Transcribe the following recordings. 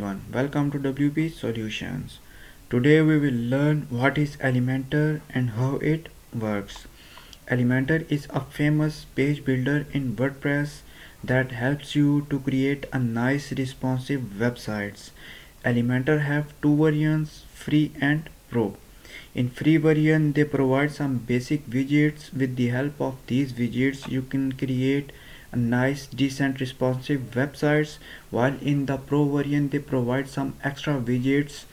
everyone, welcome to WP Solutions. Today we will learn what is Elementor and how it works. Elementor is a famous page builder in WordPress that helps you to create a nice responsive websites. Elementor have two versions, free and pro. In free version they provide some basic widgets. With the help of these widgets you can create a nice decent responsive websites, while in the pro version they provide some extra widgets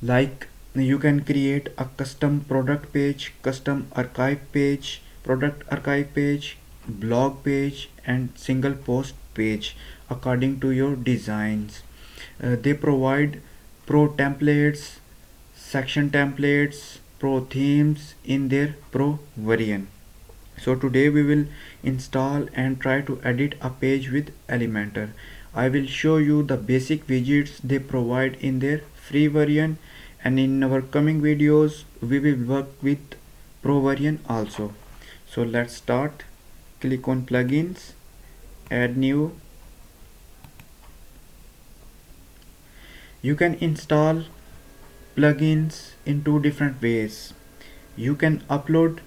like you can create a custom product page, custom archive page, product archive page, blog page and single post page according to your designs. They provide pro templates, section templates, pro themes in their pro variant. So today we will install and try to edit a page with Elementor. I will show you the basic widgets they provide in their free variant, and in our coming videos we will work with pro variant also. So let's start. Click on plugins, add new. You can install plugins in two different ways. You can upload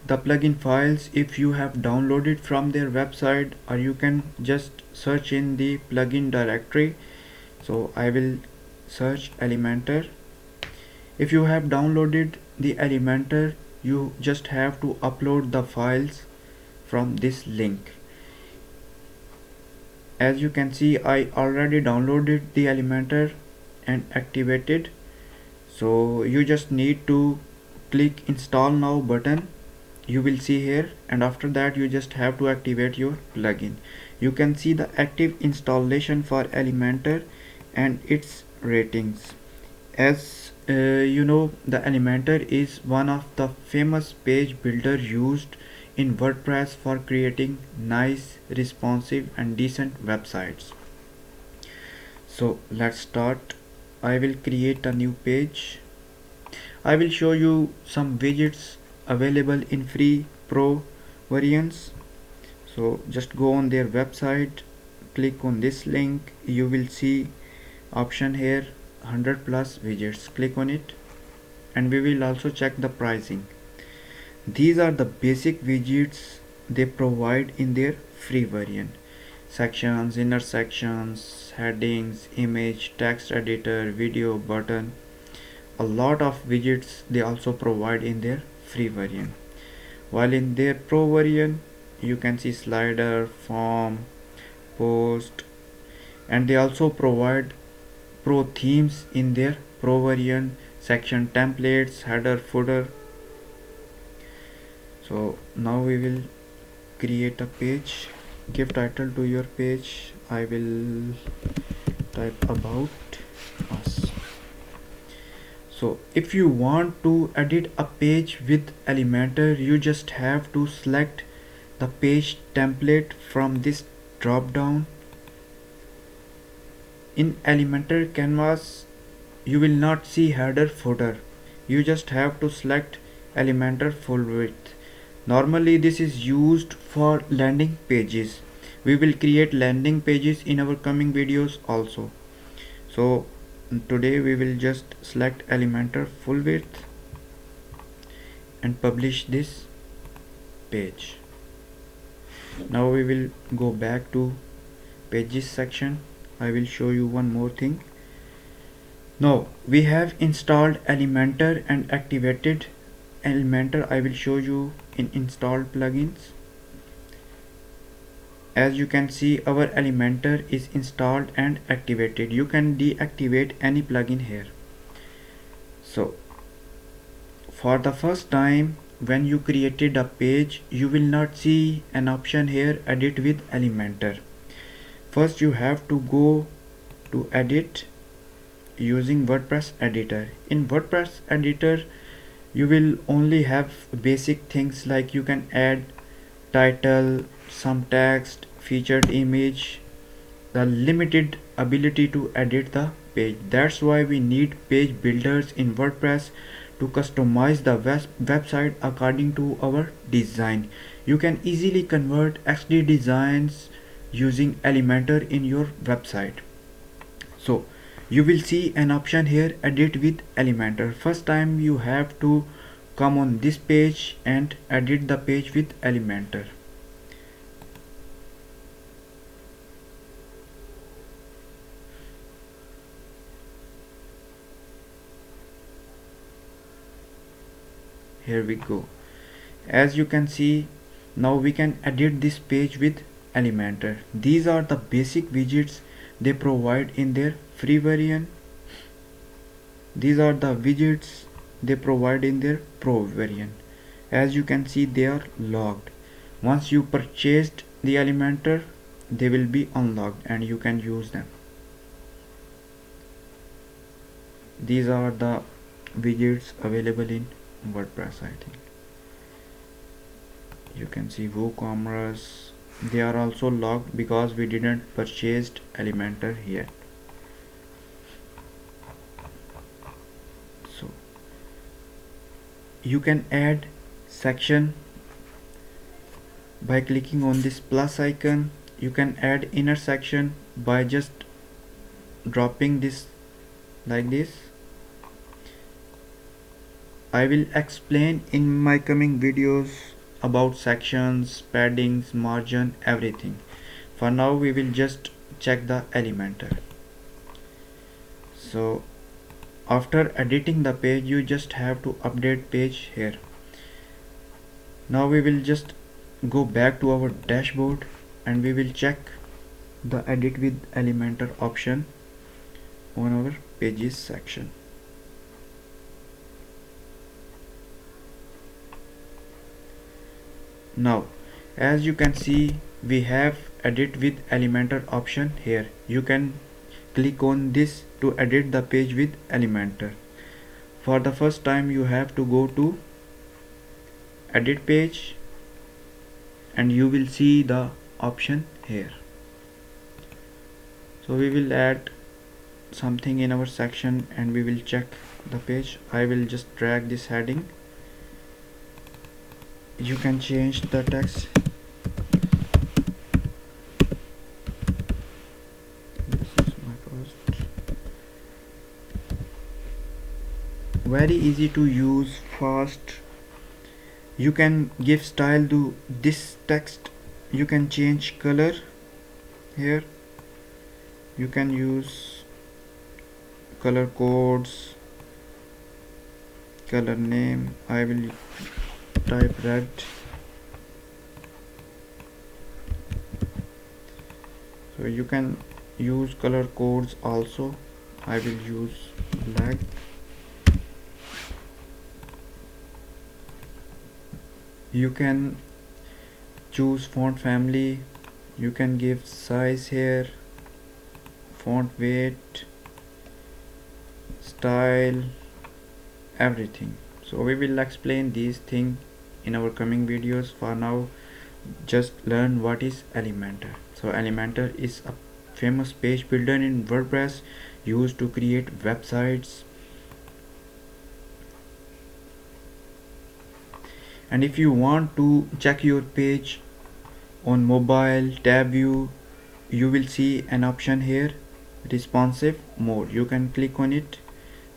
the plugin files if you have downloaded from their website, or you can just search in the plugin directory. So I will search Elementor. If you have downloaded the Elementor, you just have to upload the files from this link. As you can see, I already downloaded the Elementor and activated. So you just need to click install now button, you will see here, and after that you just have to activate your plugin. You can see the active installation for Elementor and its ratings. As you know, the Elementor is one of the famous page builder used in WordPress for creating nice, responsive and decent websites. So let's start. I will create a new page. I will show you some widgets available in free pro variants. So just go on their website, click on this link, you will see option here 100 plus widgets. Click on it and we will also check the pricing. These are the basic widgets they provide in their free variant: sections, inner sections, headings, image, text editor, video, button. A lot of widgets they also provide in their free variant, while in their pro variant you can see slider, form, post, and they also provide pro themes in their pro variant: section templates, header, footer. So now we will create a page. Give title to your page. I will type about us. So if you want to edit a page with Elementor, you just have to select the page template from this drop down. In Elementor canvas you will not see header, footer. You just have to select Elementor full width. Normally this is used for landing pages. We will create landing pages in our coming videos also. So today we will just select Elementor full width and publish this page. Now we will go back to pages section. I will show you one more thing. Now we have installed Elementor and activated Elementor. I will show you in installed plugins. As you can see, our Elementor is installed and activated. You can deactivate any plugin here. So for the first time when you created a page, you will not see an option here, edit with Elementor. First you have to go to edit using WordPress editor. In WordPress editor you will only have basic things like you can add title, some text, featured image, the limited ability to edit the page. That's why we need page builders in WordPress to customize the website according to our design. You can easily convert XD designs using Elementor in your website. So you will see an option here, edit with elementor. First time you have to come on this page and edit the page with elementor. Here we go. As you can see, now we can edit this page with elementor. These are the basic widgets they provide in their free variant. These are the widgets they provide in their pro variant. As you can see, they are logged. Once you purchased the elementor, they will be unlocked and you can use them. These are the widgets available in WordPress. I think you can see WooCommerce. They are also logged because we didn't purchased elementor yet. So you can add section by clicking on this plus icon. You can add inner section by just dropping this like this. I will explain in my coming videos about sections, paddings, margin, everything. For now we will just check the elementor. So after editing the page, you just have to update page here. Now we will just go back to our dashboard and we will check the edit with elementor option on our pages section. Now as you can see, we have edit with elementor option here. You can click on this to edit the page with elementor. For the first time you have to go to edit page and you will see the option here. So we will add something in our section and we will check the page. I will just drag this heading. You can change the text. This is my post. Very easy to use, fast. You can give style to this text. You can change color here. You can use color codes, color name. I will type red. So you can use color codes also. I will use black. You can choose font family. You can give size here, font weight, style, everything. So we will explain these things in our coming videos. For now, just learn what is elementor. So elementor is a famous page builder in WordPress used to create websites. And if you want to check your page on mobile tab view, you will see an option here, responsive mode. You can click on it.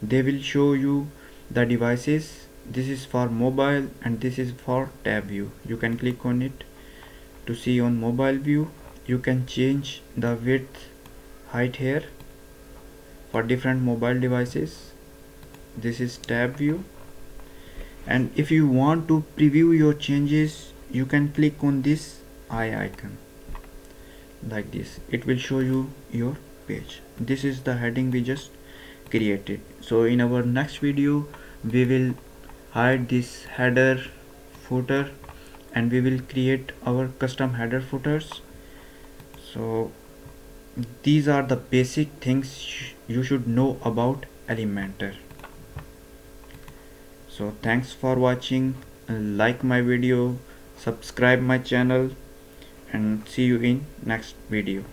They will show you the devices. This is for mobile and this is for tab view. You can click on it to see on mobile view. You can change the width, height here for different mobile devices. This is tab view. And if you want to preview your changes, you can click on this eye icon like this. It will show you your page. This is the heading we just created. So in our next video we will hide this header, footer, and we will create our custom header footers. So these are the basic things you should know about elementor. So thanks for watching. Like my video, subscribe my channel, and see you in next video.